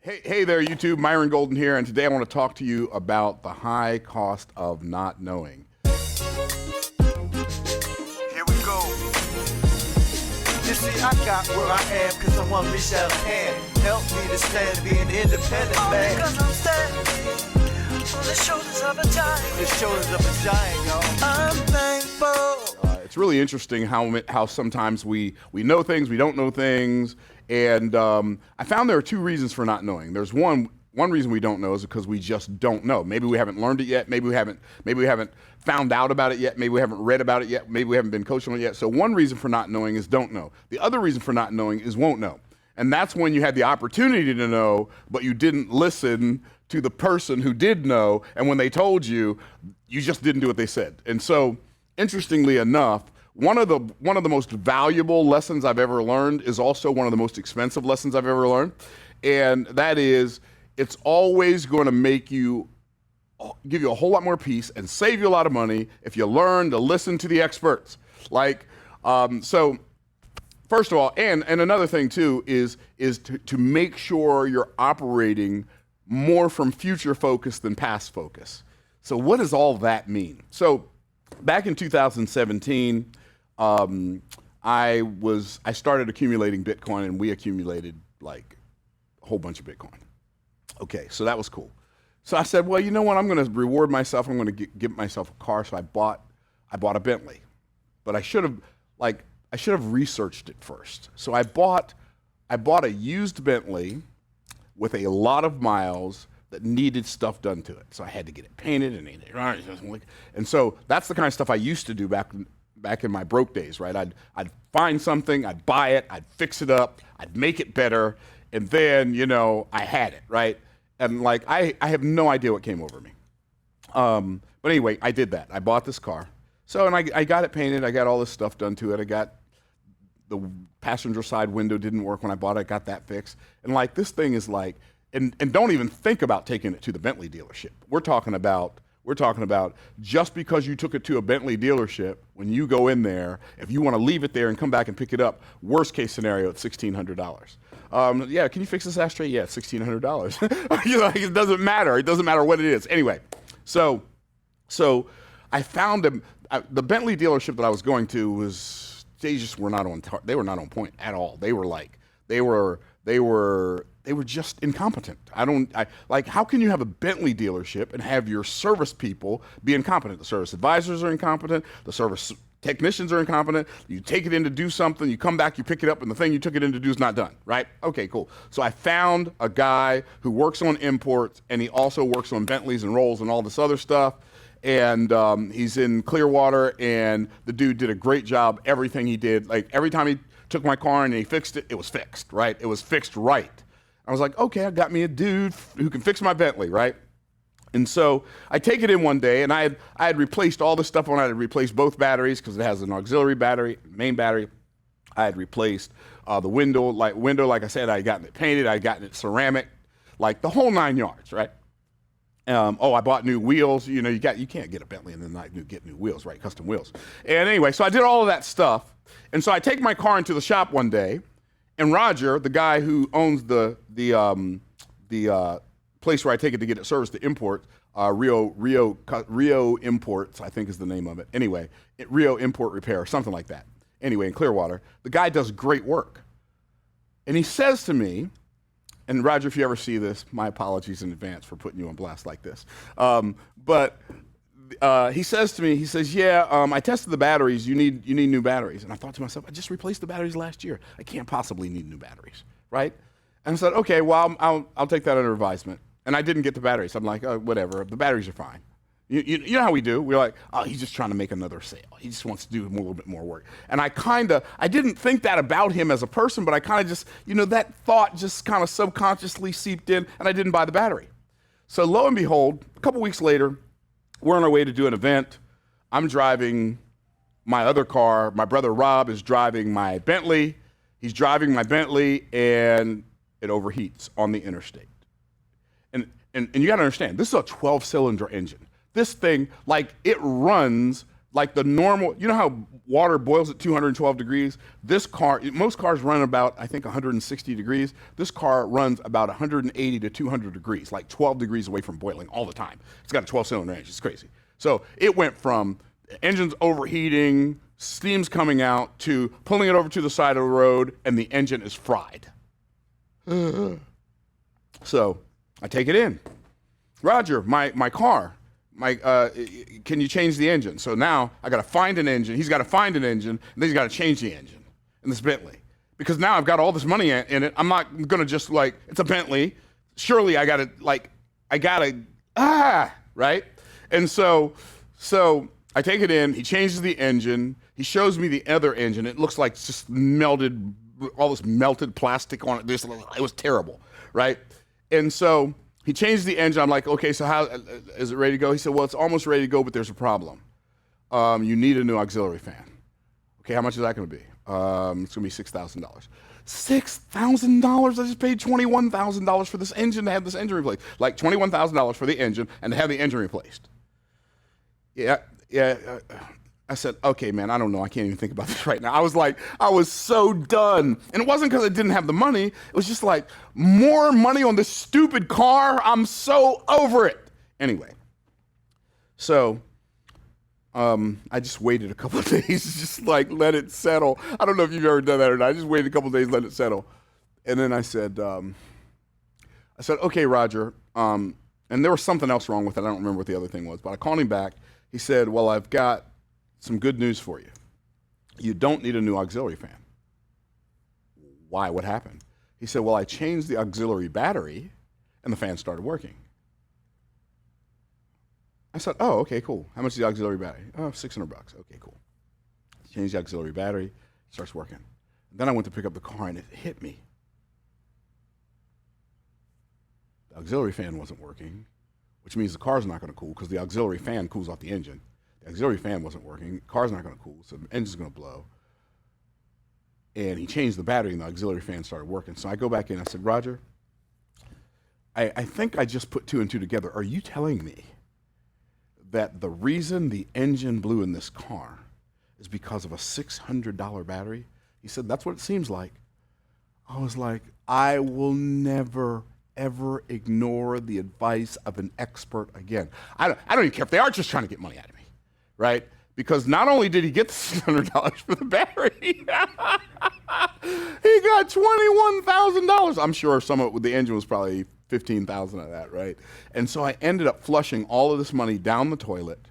Hey there, YouTube. Myron Golden here, and today I want to talk to you about the high cost of not knowing. Here we go. You see, I got where I am because someone reached out a hand. Help me to stand, be an independent man. Because I'm standing on the shoulders of a giant. The shoulders of a giant, y'all. I'm thankful. It's really interesting how sometimes we know things, we don't know things, and I found there are two reasons for not knowing. There's one reason we don't know is because we just don't know. Maybe we haven't learned it yet. Maybe we haven't found out about it yet. Maybe we haven't read about it yet. Maybe we haven't been coached on it yet. So one reason for not knowing is don't know. The other reason for not knowing is won't know. And that's when you had the opportunity to know, but you didn't listen to the person who did know. And when they told you, you just didn't do what they said. And so, interestingly enough, one of the most valuable lessons I've ever learned is also one of the most expensive lessons I've ever learned. And that is, it's always going to give you a whole lot more peace and save you a lot of money if you learn to listen to the experts. So first of all, and another thing too is to make sure you're operating more from future focus than past focus. So what does all that mean? So back in 2017, I started accumulating Bitcoin, and we accumulated like a whole bunch of Bitcoin. Okay, so that was cool. So I said, well, you know what? I'm going to reward myself. I'm going to give myself a car. So I bought a Bentley, but I should have researched it first. So I bought a used Bentley with a lot of miles that needed stuff done to it. So I had to get it painted and so that's the kind of stuff I used to do back in my broke days, right? I'd find something, I'd buy it, I'd fix it up, I'd make it better, and then, I had it, right? And I have no idea what came over me. But anyway, I did that. I bought this car. So, and I got it painted, I got all this stuff done to it. I got the passenger side window didn't work when I bought it, I got that fixed. And this thing is and don't even think about taking it to the Bentley dealership. We're talking about just because you took it to a Bentley dealership, when you go in there, if you want to leave it there and come back and pick it up, worst case scenario, it's $1,600. Yeah, can you fix this ashtray? Yeah, it's $1,600. It doesn't matter. It doesn't matter what it is. Anyway, so I found the Bentley dealership that I was going to they just were not they were not on point at all. They were just incompetent. How can you have a Bentley dealership and have your service people be incompetent? The service advisors are incompetent. The service technicians are incompetent. You take it in to do something, you come back, you pick it up, and the thing you took it in to do is not done, right? Okay, cool. So I found a guy who works on imports, and he also works on Bentleys and Rolls and all this other stuff. And he's in Clearwater, and the dude did a great job. Everything he did, every time he took my car and he fixed it, it was fixed, right? It was fixed right. I was like, okay, I got me a dude who can fix my Bentley, right? And so I take it in one day, and I had replaced all the stuff on it. I had replaced both batteries because it has an auxiliary battery, main battery. I had replaced the window, like I said, I had gotten it painted, I had gotten it ceramic, the whole 9 yards, right? I bought new wheels. You can't get a Bentley and then get new wheels, right? Custom wheels. And anyway, so I did all of that stuff. And so I take my car into the shop one day, and Roger, the guy who owns the place where I take it to get it serviced, the import, Rio Imports, I think is the name of it. Anyway, Rio Import Repair, something like that. Anyway, in Clearwater, the guy does great work. And he says to me, and Roger, if you ever see this, my apologies in advance for putting you on blast like this. But he says to me, I tested the batteries, you need new batteries. And I thought to myself, I just replaced the batteries last year. I can't possibly need new batteries, right? And I said, okay, well, I'll take that under advisement. And I didn't get the batteries. I'm like, oh, whatever, the batteries are fine. You know how we do. We're like, oh, he's just trying to make another sale. He just wants to do a little bit more work. And I didn't think that about him as a person, but I kind of just, that thought just kind of subconsciously seeped in, and I didn't buy the battery. So lo and behold, a couple weeks later, we're on our way to do an event. I'm driving my other car. My brother Rob is driving my Bentley. He's driving my Bentley, and it overheats on the interstate. And you got to understand, this is a 12-cylinder engine. This thing, it runs like the normal, you know how water boils at 212 degrees? This car, most cars run about, I think, 160 degrees. This car runs about 180 to 200 degrees, like 12 degrees away from boiling all the time. It's got a 12-cylinder engine. It's crazy. So it went from engine's overheating, steam's coming out, to pulling it over to the side of the road, and the engine is fried. So I take it in. Roger, my car. Can you change the engine? So now I got to find an engine. He's got to find an engine, and then he's got to change the engine in this Bentley. Because now I've got all this money in it. I'm not going to just it's a Bentley. Surely I got to, right? And so I take it in. He changes the engine. He shows me the other engine. It looks like just melted, all this melted plastic on it. It was terrible, right? And so he changed the engine. I'm like, okay, so how is it ready to go? He said, well, it's almost ready to go, but there's a problem. You need a new auxiliary fan. Okay, how much is that going to be? It's going to be $6,000. $6,000? I just paid $21,000 for this engine to have this engine replaced. Like $21,000 for the engine and to have the engine replaced. Yeah. I said, okay, man, I don't know. I can't even think about this right now. I was so done. And it wasn't because I didn't have the money. It was just like, more money on this stupid car. I'm so over it. Anyway, so I just waited a couple of days, just like let it settle. I don't know if you've ever done that or not. I just waited a couple of days, let it settle. And then I said, okay, Roger. And there was something else wrong with it. I don't remember what the other thing was, but I called him back. He said, well, I've got some good news for you. You don't need a new auxiliary fan. Why? What happened? He said, well, I changed the auxiliary battery and the fan started working. I said, oh, okay, cool. How much is the auxiliary battery? Oh, $600. Okay, cool. Changed the auxiliary battery, starts working. Then I went to pick up the car and it hit me. The auxiliary fan wasn't working, which means the car's not going to cool because the auxiliary fan cools off the engine. The auxiliary fan wasn't working, the car's not going to cool, so the engine's going to blow. And he changed the battery and the auxiliary fan started working. So I go back in, I said, Roger, I think I just put two and two together. Are you telling me that the reason the engine blew in this car is because of a $600 battery? He said, that's what it seems like. I was like, I will never, ever ignore the advice of an expert again. I don't even care if they are just trying to get money out of me, right? Because not only did he get the $600 for the battery, he got $21,000. I'm sure some of the engine was probably $15,000 of that, right? And so I ended up flushing all of this money down the toilet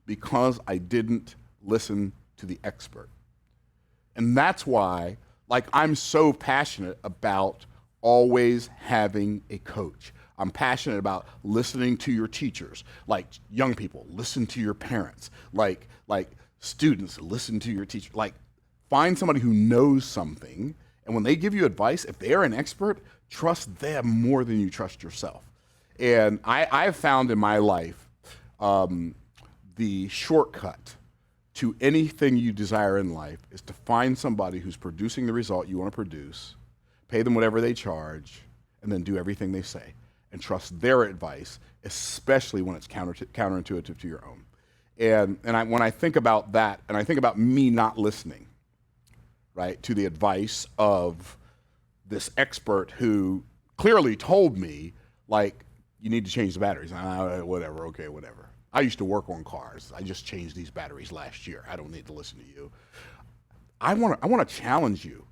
because I didn't listen to the expert. And that's why, I'm so passionate about always having a coach. I'm passionate about listening to your teachers. Like young people, listen to your parents. Like students, listen to your teacher. Find somebody who knows something, and when they give you advice, if they're an expert, trust them more than you trust yourself. And I've found in my life the shortcut to anything you desire in life is to find somebody who's producing the result you want to produce, pay them whatever they charge, and then do everything they say. And trust their advice, especially when it's counterintuitive to your own. And when I think about that, and I think about me not listening, right, to the advice of this expert who clearly told me, you need to change the batteries. Whatever, okay, whatever. I used to work on cars. I just changed these batteries last year. I don't need to listen to you. I want to challenge you.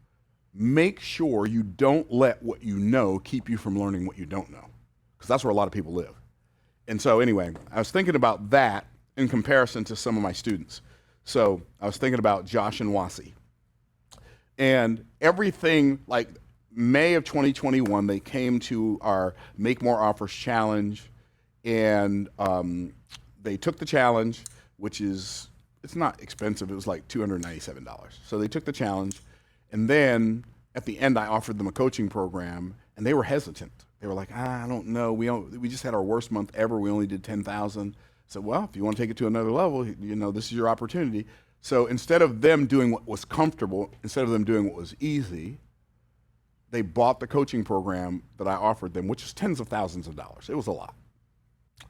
Make sure you don't let what you know keep you from learning what you don't know, because that's where a lot of people live. And so anyway, I was thinking about that in comparison to some of my students. So I was thinking about Josh and Wasi. And everything, May of 2021, they came to our Make More Offers challenge, and they took the challenge, which is, it's not expensive. It was like $297. So they took the challenge, and then at the end, I offered them a coaching program, and they were hesitant. They were like, I don't know. We just had our worst month ever. We only did 10,000. So, well, if you want to take it to another level, this is your opportunity. So instead of them doing what was comfortable, instead of them doing what was easy, they bought the coaching program that I offered them, which is tens of thousands of dollars. It was a lot.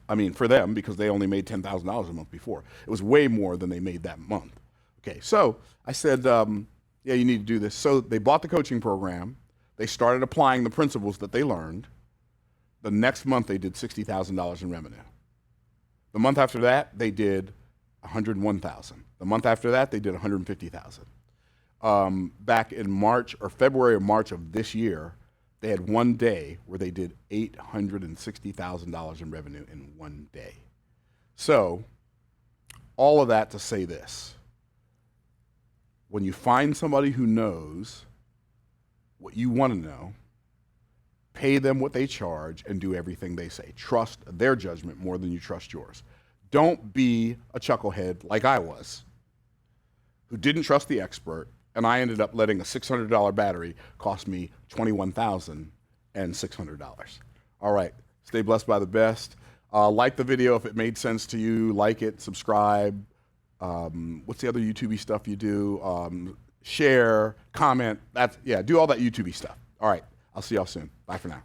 I mean, for them, because they only made $10,000 a month before. It was way more than they made that month. Okay, so I said, yeah, you need to do this. So they bought the coaching program. They started applying the principles that they learned. The next month, they did $60,000 in revenue. The month after that, they did $101,000. The month after that, they did $150,000. Back in March or February or March of this year, they had one day where they did $860,000 in revenue in one day. So, all of that to say this. When you find somebody who knows what you want to know, pay them what they charge and do everything they say. Trust their judgment more than you trust yours. Don't be a chucklehead like I was, who didn't trust the expert, and I ended up letting a $600 battery cost me $21,600. All right, stay blessed by the best. Like the video if it made sense to you. Like it, subscribe. What's the other YouTube-y stuff you do? Share, comment. Do all that YouTube-y stuff. All right, I'll see y'all soon. Bye for now.